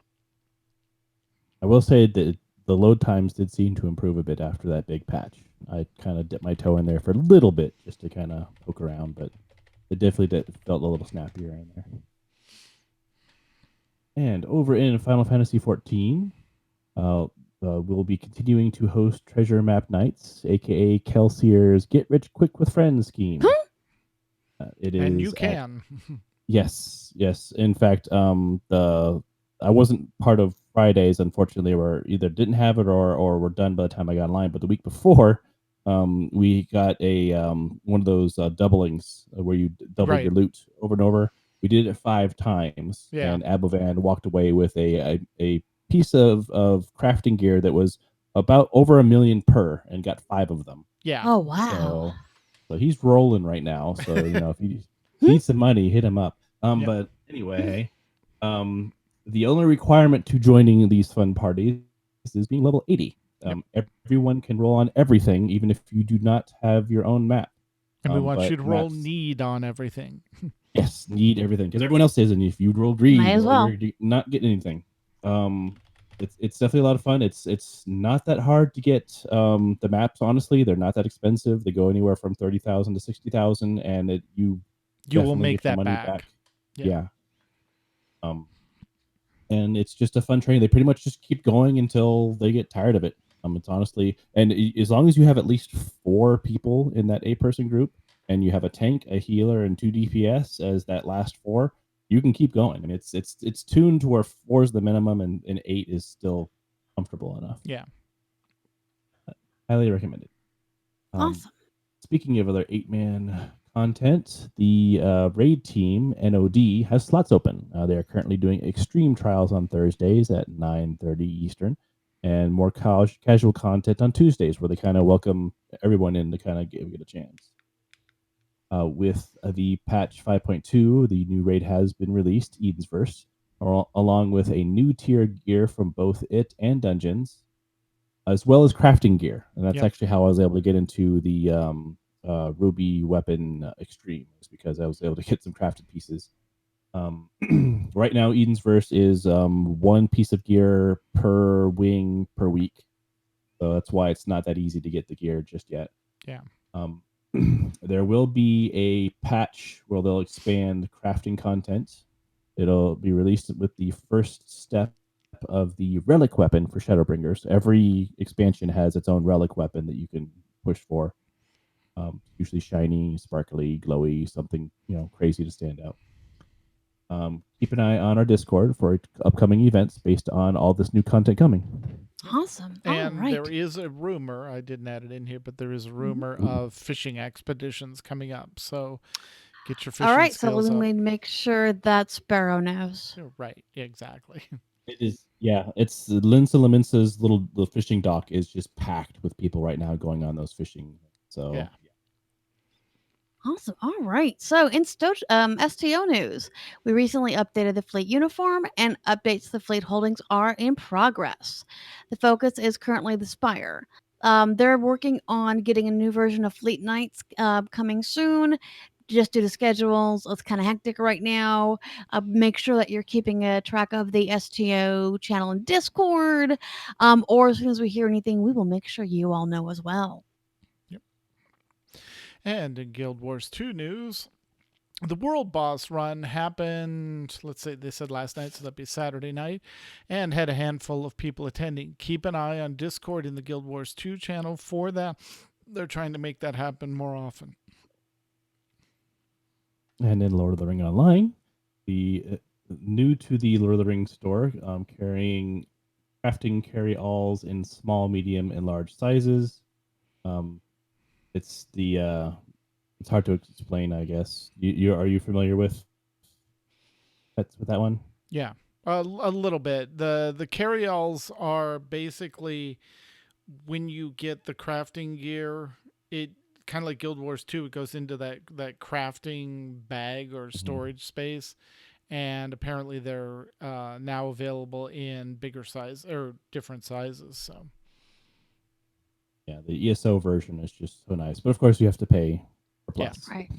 I will say that the load times did seem to improve a bit after that big patch. I kind of dipped my toe in there for a little bit just to kind of poke around, but it definitely felt a little snappier in there. And over in Final Fantasy XIV, we'll be continuing to host Treasure Map Nights, aka Kelsier's Get Rich Quick with Friends scheme. It is, and you can. Yes. In fact, I wasn't part of Fridays, unfortunately, or either didn't have it or were done by the time I got online. But the week before, we got a one of those doublings where you double your loot over and over. We did it 5 times, Yeah. and Abovan walked away with a piece of crafting gear that was about over $1 million per, and got 5 of them. Yeah. Oh wow. So he's rolling right now. So if you Hmm? need some money, hit him up. Yep. But anyway, the only requirement to joining these fun parties is being level 80. Everyone can roll on everything, even if you do not have your own map. And we want but you to roll maps- need on everything. Yes, need everything, because everyone else is, and if you roll greed, Might as well. you're not getting anything. It's definitely a lot of fun. It's not that hard to get the maps. Honestly, they're not that expensive. They go anywhere from 30,000 to 60,000, and you You will definitely make get your that money back. Yeah. Yeah. And it's just a fun training. They pretty much just keep going until they get tired of it. It's honestly, and as long as you have at least 4 people in that 8-person group, and you have a tank, a healer, and 2 DPS as that last 4, you can keep going. I mean, it's tuned to where 4 is the minimum, and 8 is still comfortable enough. Yeah. Highly recommended. Awesome. Speaking of other 8-man content, the raid team NOD has slots open. They are currently doing extreme trials on Thursdays at 9:30 Eastern, and more casual content on Tuesdays, where they kind of welcome everyone in to kind of get a chance. With the patch 5.2, the new raid has been released, Eden's Verse, along with a new tier gear from both it and Dungeons, as well as crafting gear. And that's actually how I was able to get into the Ruby weapon extreme, is because I was able to get some crafted pieces. Right now, Eden's Verse is 1 piece of gear per wing per week, so that's why it's not that easy to get the gear just yet. Yeah. There will be a patch where they'll expand crafting content. It'll be released with the first step of the relic weapon for Shadowbringers. Every expansion has its own relic weapon that you can push for. Usually shiny, sparkly, glowy, something crazy to stand out. Keep an eye on our Discord for upcoming events based on all this new content coming. Awesome. And All right. there is a rumor, I didn't add it in here, but there is a rumor of fishing expeditions coming up. So get your fishing All right. So skills let up. me make sure that Sparrow knows. Right. Yeah, exactly. It is, yeah. It's Linsa Laminsa's little fishing dock is just packed with people right now going on those fishing. So Yeah. Awesome. All right. So in STO news, we recently updated the fleet uniform, and updates to the fleet holdings are in progress. The focus is currently the Spire. They're working on getting a new version of Fleet Knights coming soon. Just due to schedules, it's kind of hectic right now. Make sure that you're keeping a track of the STO channel in Discord, or as soon as we hear anything, we will make sure you all know as well. And in Guild Wars 2 news, the World Boss run happened, let's say they said last night, so that'd be Saturday night, and had a handful of people attending. Keep an eye on Discord in the Guild Wars 2 channel for that. They're trying to make that happen more often. And in Lord of the Ring Online, the new to the Lord of the Ring store, carrying crafting carry-alls in small, medium, and large sizes. It's the it's hard to explain, I guess. Are you familiar with that one? Yeah, a little bit. The carry-alls are basically when you get the crafting gear, it kind of like Guild Wars 2, it goes into that crafting bag or storage space, and apparently they're now available in bigger size or different sizes. So Yeah, the ESO version is just so nice, but of course you have to pay for plus. Right.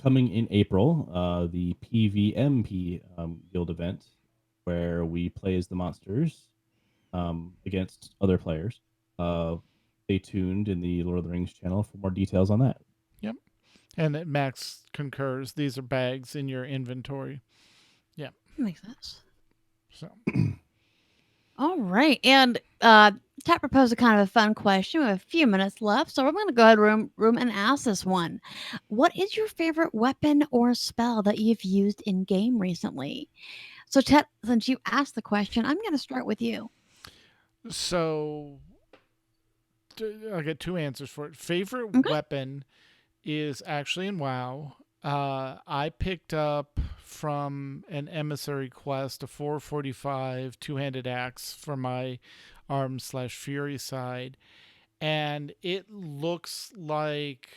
Coming in April, the PVMP guild event, where we play as the monsters against other players. Stay tuned in the Lord of the Rings channel for more details on that. Yep. And Max concurs. These are bags in your inventory. Yeah. Makes sense. So. All right. And Tat proposed a kind of a fun question. We have a few minutes left, so we're going to go ahead room and ask this one. What is your favorite weapon or spell that you've used in game recently? So, Tat, since you asked the question, I'm going to start with you. So I'll get 2 answers for it. Favorite weapon is actually in WoW. I picked up from an emissary quest a 445 two-handed axe for my arm/fury side, and it looks like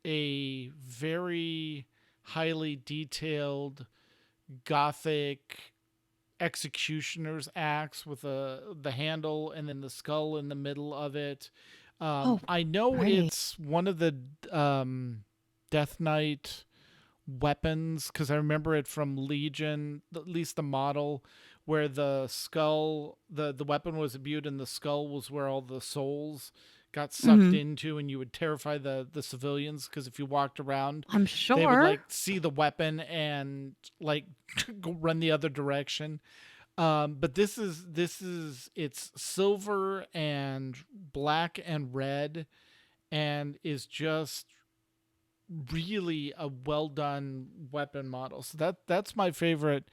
a very highly detailed gothic executioner's axe with the handle and then the skull in the middle of it. Oh, I know pretty. it's one of the Death Knight weapons because I remember it from Legion, at least the model, where the skull, the weapon was imbued and the skull was where all the souls got sucked Mhm. into, and you would terrify the civilians because if you walked around, I'm they would sure. like see the weapon and like go run the other direction. But this is it's silver and black and red, and is just really a well done weapon model. So that's my favorite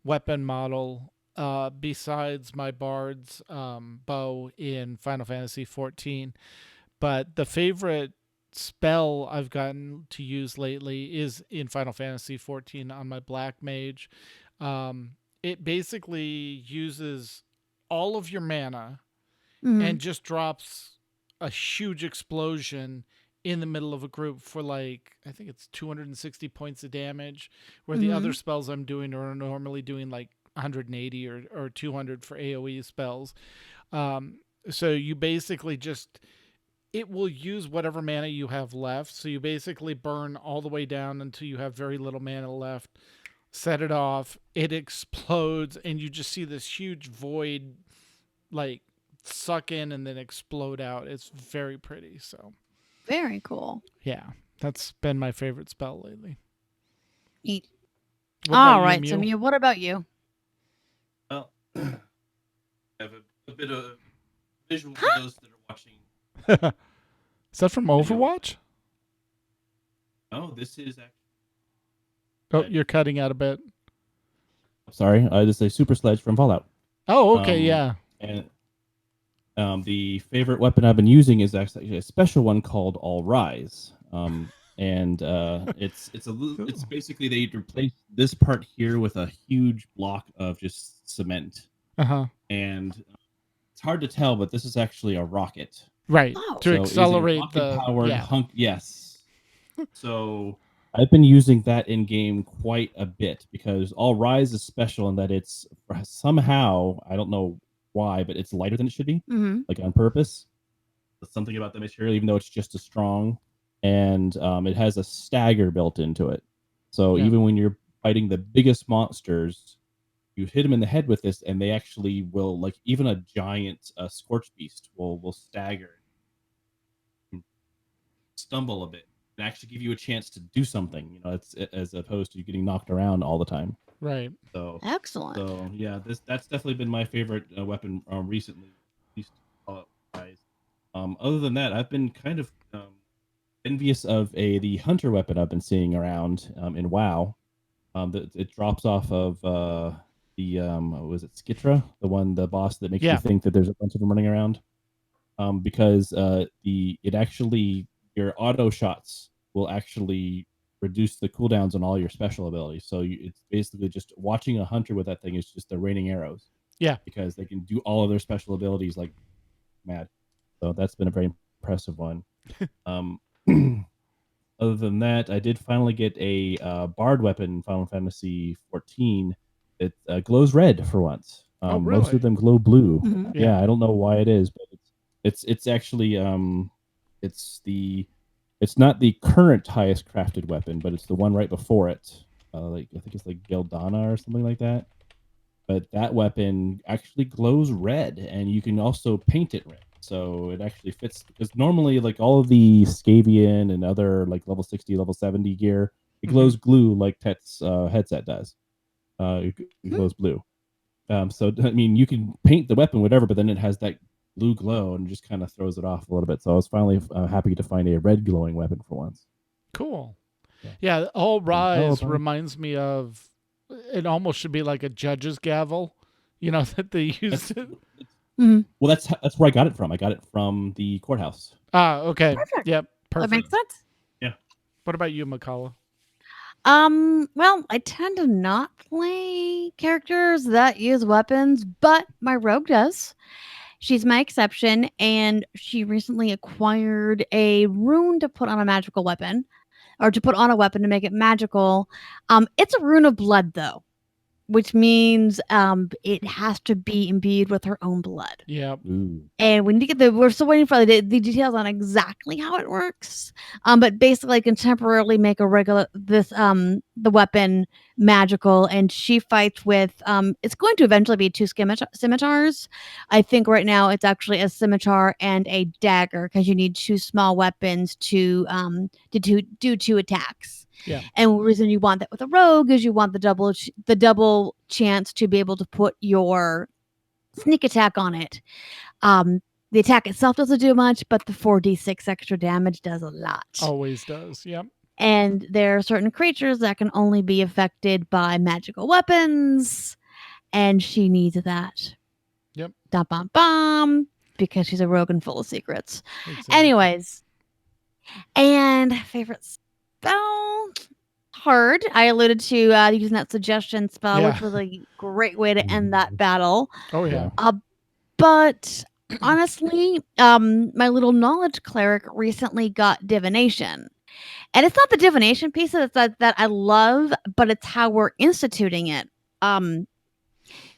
weapon model. Besides my Bard's bow in Final Fantasy 14, but the favorite spell I've gotten to use lately is in Final Fantasy 14 on my Black Mage. It basically uses all of your mana Mhm. and just drops a huge explosion in the middle of a group for like I think it's 260 points of damage, where the other Mhm. spells I'm doing are normally doing like 180 or 200 for AoE spells. So you basically just it will use whatever mana you have left. So you basically burn all the way down until you have very little mana left. Set it off, it explodes, and you just see this huge void like suck in and then explode out. It's very pretty. So Very cool. yeah, that's been my favorite spell lately. Neat. What about All you, right, so Mew? Mew, what about you? Well, I have a bit of visual for those that are watching Is that from video. Overwatch? Oh, this is actually. Oh, you're cutting out a bit. Sorry, this is a super sledge from Fallout. Oh, okay, Um, yeah. And the favorite weapon I've been using is actually a special one called All Rise. And it's basically they replaced this part here with a huge block of just cement, Uh-huh. and it's hard to tell, but this is actually a rocket. Right. Oh. To So it is a accelerate the rocket-powered yeah. hunk. Yes. So I've been using that in game quite a bit because All Rise is special in that it's somehow, I don't know why, but it's lighter than it should be, Mm-hmm. like on purpose. There's something about the material, even though it's just as strong, and it has a stagger built into it. So Yeah. even when you're fighting the biggest monsters, you hit them in the head with this, and they actually will, like even a giant scorch beast will stagger, stumble a bit, and actually give you a chance to do something. You know, it's as opposed to you getting knocked around all the time. Right. So Excellent. so yeah, that's definitely been my favorite weapon recently, at least wise. Other than that, I've been kind of envious of the hunter weapon I've been seeing around in WoW. It drops off of the was it Skitra, the boss that makes Yeah. you think that there's a bunch of them running around. Because it actually your auto shots will actually reduce the cooldowns on all your special abilities. So it's basically just watching a hunter with that thing is just the raining arrows. Yeah. Because they can do all of their special abilities like mad. So that's been a very impressive one. Other than that, I did finally get a Bard weapon in Final Fantasy 14. It glows red for once. Oh, Most really? of them glow blue. Mhm. Yeah, I don't know why it is, but it's actually it's not the current highest crafted weapon, but it's the one right before it. Like I think it's like Geldana or something like that. But that weapon actually glows red, and you can also paint it red. So it actually fits because normally, like all of the Scavian and other like level 60, level 70 gear, it glows glue like Tet's headset does. It glows blue. So I mean, you can paint the weapon whatever, but then it has that blue glow and just kind of throws it off a little bit. So I was finally happy to find a red glowing weapon for once. Cool. Yeah. Yeah, All Rise Bye. reminds me of it almost should be like a judge's gavel, you know, that they used. Mhm. Well, that's where I got it from. I got it from the courthouse. Okay. Perfect. Yep. That makes Perfect. sense. Yeah. What about you, McCullough? Well, I tend to not play characters that use weapons, but my rogue does. She's my exception, and she recently acquired a rune to put on a magical weapon, or to put on a weapon to make it magical. It's a rune of blood, though, which means it has to be imbued with her own blood. Yep. Ooh. And we need to get we're still waiting for the details on exactly how it works. But basically I can temporarily make the weapon magical, and she fights with it's going to eventually be two scimitars. I think right now it's actually a scimitar and a dagger, because you need two small weapons to do two attacks. Yeah. And the reason you want that with a rogue is you want the double chance to be able to put your sneak attack on it. The attack itself doesn't do much, but the 4d6 extra damage does a lot. Always does. Yep. And there are certain creatures that can only be affected by magical weapons, and she needs that. Yep. Dum bum bum, because she's a rogue and full of secrets. Exactly. Anyways, and favorite spell. Hard. I alluded to using that suggestion spell, Yeah. which was a great way to end that battle. Oh yeah. But honestly, my little knowledge cleric recently got divination. And it's not the divination piece that I love, but it's how we're instituting it.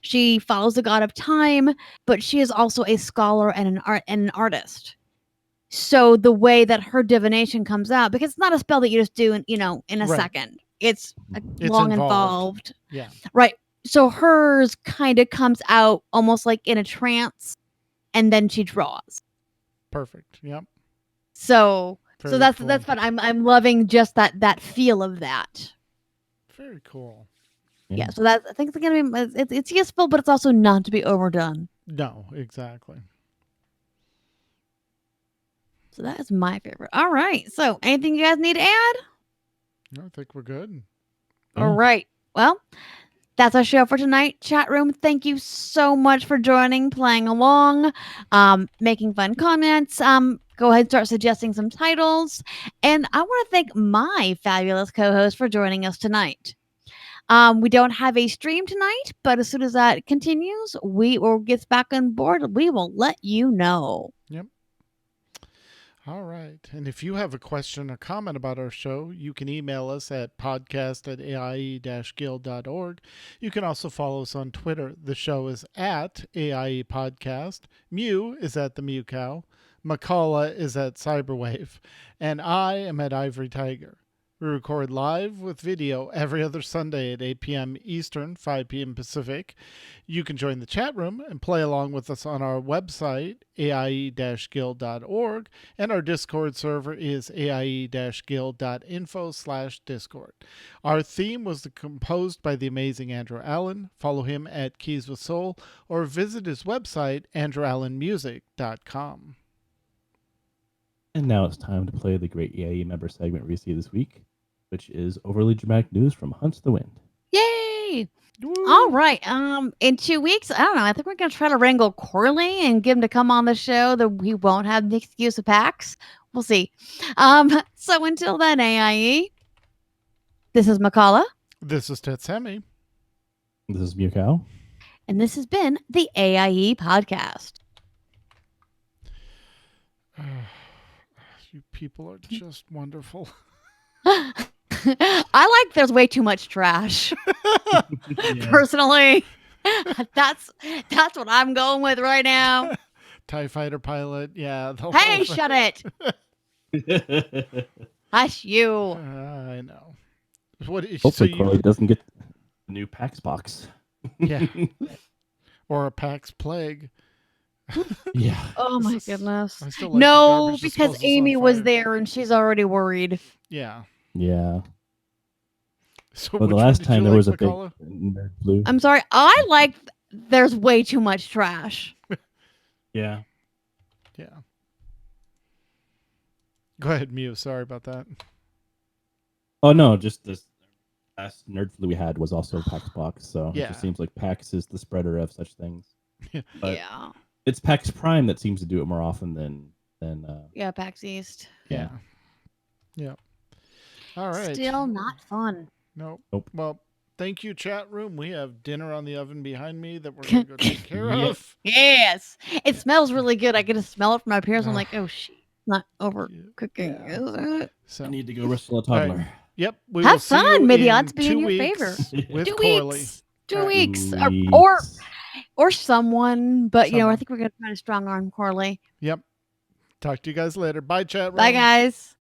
She follows the god of time, but she is also a scholar and an artist. So the way that her divination comes out, because it's not a spell that you just do in a Right. second. It's It's long involved. involved. Yeah. Right. So hers kind of comes out almost like in a trance, and then she draws. Perfect. Yep. So Very that's cool. fun. I'm loving just that feel of that. Very cool. Yeah. So I think it's gonna be it's useful, but it's also not to be overdone. No, exactly. So that is my favorite. All right. So anything you guys need to add? No, I think we're good. Yeah. All right. Well, that's our show for tonight. Chat room, thank you so much for joining, playing along, making fun comments. Go ahead and start suggesting some titles. And I want to thank my fabulous co-host for joining us tonight. We don't have a stream tonight, but as soon as that continues, or gets back on board, we will let you know. All right. And if you have a question or comment about our show, you can email us at podcast@aie-guild.org. You can also follow us on Twitter. The show is at AIE Podcast. Mew is at the Mew Cow. McCullough is at Cyberwave. And I am at Ivory Tiger. We record live with video every other Sunday at 8 p.m. Eastern, 5 p.m. Pacific. You can join the chat room and play along with us on our website, aie-guild.org, and our Discord server is aie-guild.info/discord. Our theme was composed by the amazing Andrew Allen. Follow him at Keys with Soul or visit his website, andrewallenmusic.com. And now it's time to play the great AIE member segment we see this week, which is overly dramatic news from Hunt the Wind. Yay! Woo! All right. In 2 weeks, I don't know. I think we're gonna try to wrangle Corley and get him to come on the show. That we won't have the excuse of PAX. We'll see. So until then, AIE. This is McCullough, This is Tetsemi. This is Mukau. and this has been the AIE Podcast. You people are just wonderful. I like there's way too much trash. Personally, that's what I'm going with right now. TIE fighter pilot. Yeah. The Hey, whole shut it. Hush you. I know. What? Hopefully, you- Corley doesn't get the new PAX box. yeah. Or a PAX plague. Yeah. Oh my This is- goodness. I still like the No, garbage because disposals on Amy was fire. there and she's already worried. Yeah. Yeah. So Well, the which one last did time you there like, was a big McCullough? nerd blue. I'm sorry. I like there's way too much trash. Yeah. Yeah. Go ahead, Mew. Sorry about that. Oh no, just this last nerd flu we had was also PAX box, so it Yeah. just seems like PAX is the spreader of such things. But yeah. it's PAX Prime that seems to do it more often than Yeah, PAX East. Yeah. Yeah. All right. Still not fun. Nope. Nope. Well, thank you, chat room. We have dinner on the oven behind me that we're going to go take care Yep. of. Yes. It smells really good. I get to smell it from my peers. I'm Ah. like, oh, shit. Not overcooking, is it? So, I need to go wrestle a All right. toddler. yep. We Have will see fun. you May the in odds be in 2 your weeks favor. with 2 Corley. weeks. 2 All right. weeks. Weeks. Or someone. But, you know, I Someone. think we're going to try to strong arm Corley. Yep. Talk to you guys later. Bye, chat room. Bye, guys.